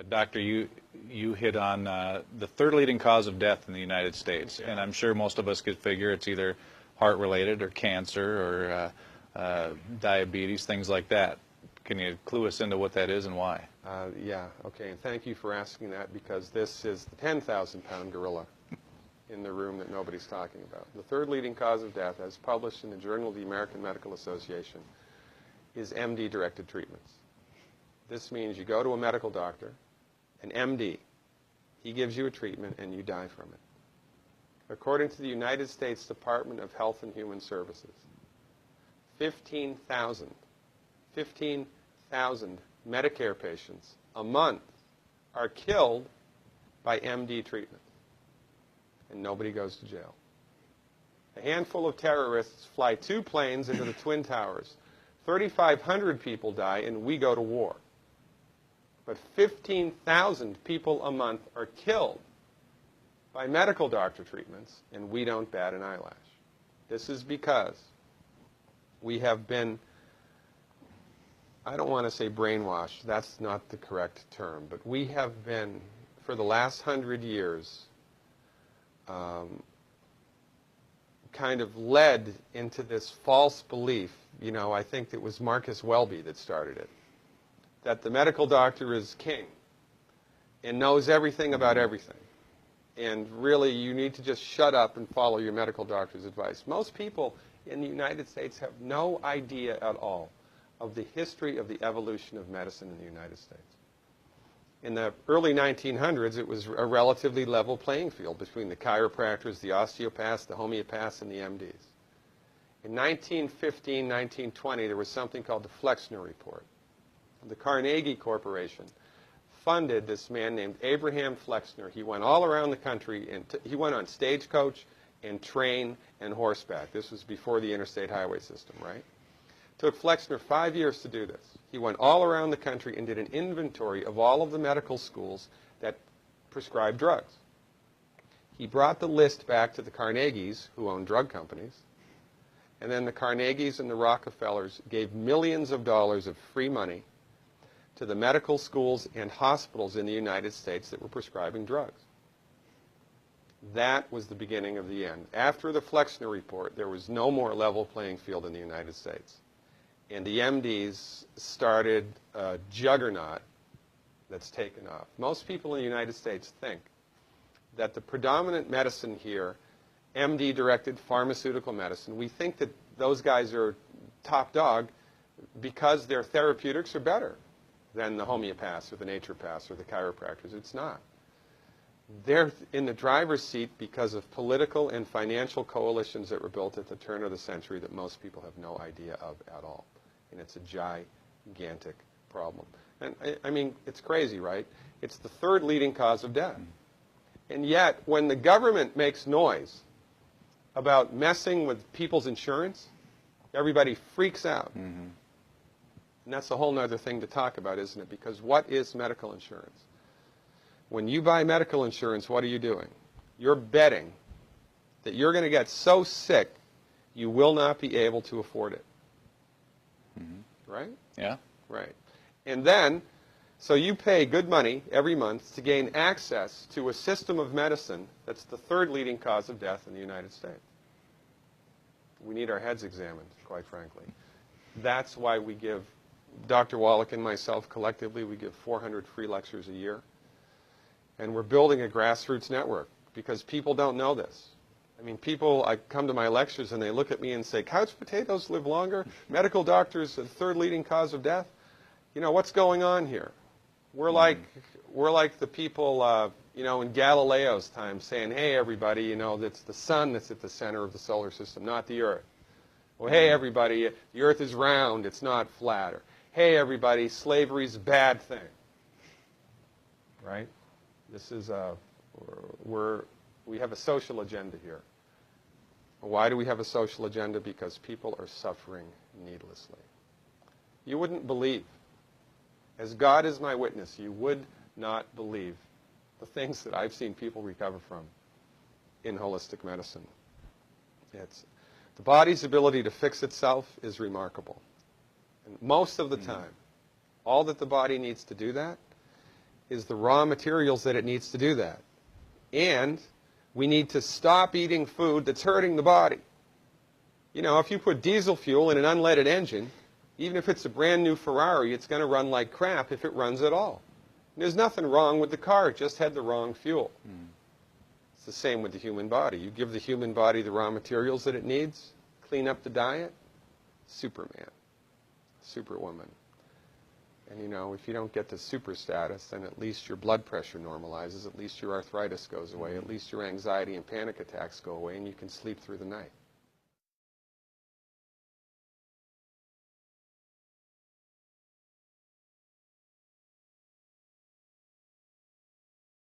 Doctor, you hit on the third leading cause of death in the United States, and I'm sure most of us could figure it's either heart-related or cancer or diabetes, things like that. Can you clue us into what that is and why? Yeah, okay, and thank you for asking that, because this is the 10,000-pound gorilla in the room that nobody's talking about. The third leading cause of death, as published in the Journal of the American Medical Association, is MD-directed treatments. This means you go to a medical doctor, an MD. He gives you a treatment and you die from it. According to the United States Department of Health and Human Services, 15,000 Medicare patients a month are killed by MD treatment, and nobody goes to jail. A handful of terrorists fly 2 planes into the Twin Towers. 3,500 people die, and we go to war. But 15,000 people a month are killed by medical doctor treatments, and we don't bat an eyelash. This is because we have been, I don't want to say brainwashed, that's not the correct term, but we have been, for the last 100 years, kind of led into this false belief. You know, I think it was Marcus Welby that started it, that the medical doctor is king and knows everything about everything. And really, you need to just shut up and follow your medical doctor's advice. Most people in the United States have no idea at all of the history of the evolution of medicine in the United States. In the early 1900s, it was a relatively level playing field between the chiropractors, the osteopaths, the homeopaths, and the MDs. In 1915, 1920, there was something called the Flexner Report. The Carnegie Corporation funded this man named Abraham Flexner. He went all around the country, and he went on stagecoach and train and horseback. This was before the interstate highway system, right? Took Flexner 5 years to do this. He went all around the country and did an inventory of all of the medical schools that prescribed drugs. He brought the list back to the Carnegies, who owned drug companies, and then the Carnegies and the Rockefellers gave millions of dollars of free money to the medical schools and hospitals in the United States that were prescribing drugs. That was the beginning of the end. After the Flexner Report, there was no more level playing field in the United States. And the MDs started a juggernaut that's taken off. Most people in the United States think that the predominant medicine here, MD-directed pharmaceutical medicine, we think that those guys are top dog because their therapeutics are better than the homeopaths or the naturopaths or the chiropractors. It's not. They're in the driver's seat because of political and financial coalitions that were built at the turn of the century that most people have no idea of at all. And it's a gigantic problem. And I mean, it's crazy, right? It's the third leading cause of death. And yet, when the government makes noise about messing with people's insurance, everybody freaks out. Mm-hmm. And that's a whole other thing to talk about, isn't it? Because what is medical insurance? When you buy medical insurance, what are you doing? You're betting that you're going to get so sick you will not be able to afford it. Mm-hmm. Right? Yeah. Right. And then, so you pay good money every month to gain access to a system of medicine that's the third leading cause of death in the United States. We need our heads examined, quite frankly. That's why we give, Dr. Wallach and myself collectively, we give 400 free lectures a year. And we're building a grassroots network because people don't know this. I mean, people, I come to my lectures and they look at me and say, couch potatoes live longer? Medical doctors, the third leading cause of death? You know, what's going on here? We're like the people, you know, in Galileo's time saying, hey, everybody, you know, it's the sun that's at the center of the solar system, not the Earth. Well, hey, everybody, the Earth is round, it's not flat. Or, hey, everybody, slavery's a bad thing. Right? This is we have a social agenda here. Why do we have a social agenda? Because people are suffering needlessly. You wouldn't believe, as God is my witness, you would not believe the things that I've seen people recover from in holistic medicine. The body's ability to fix itself is remarkable. And most of the time, all that the body needs to do that is the raw materials that it needs to do that. And we need to stop eating food that's hurting the body. You know, if you put diesel fuel in an unleaded engine, even if it's a brand new Ferrari, it's going to run like crap if it runs at all. And there's nothing wrong with the car, it just had the wrong fuel. It's the same with the human body. You give the human body the raw materials that it needs, clean up the diet, Superman, Superwoman. And you know, if you don't get to super status, then at least your blood pressure normalizes, at least your arthritis goes away, at least your anxiety and panic attacks go away, and you can sleep through the night.